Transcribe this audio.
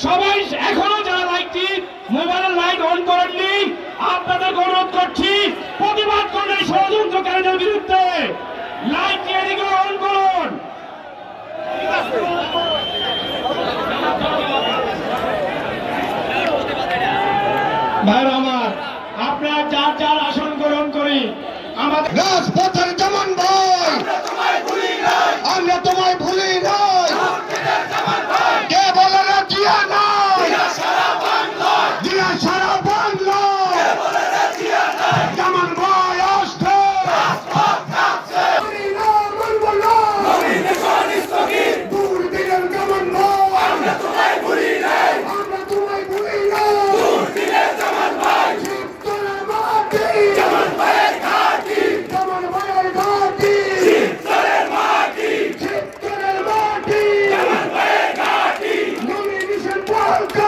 সবাই এখনো যারা লাইটটি মোবাইলের লাইট অন করেননি আপনাদের অনুরোধ করছি প্রতিবাদ করলে ষড়যন্ত্রকারীদের বিরুদ্ধে লাইটটি এদিকে অন করুন। ভাইরা আমার, আপনারা যার যার আসন গ্রহণ করি আমাদের রাজপথের জামান ভাই, আমরা তোমায় ভুলি নাই। কে বলে না জিয়া নাই, জিয়া সারা বাংলা। জামান ভাই আসছে, দুর্দিনের জামান ভাই, আমরা তোমায় ভুলি নাই। শিবতলের মাটি, জামান ভাইয়ের ঘাটি, জামান ভাইয়ের ঘাটি, শিবতলের মাটি, জামান ভাইয়ের ঘাটি। নমিনেশন বলকা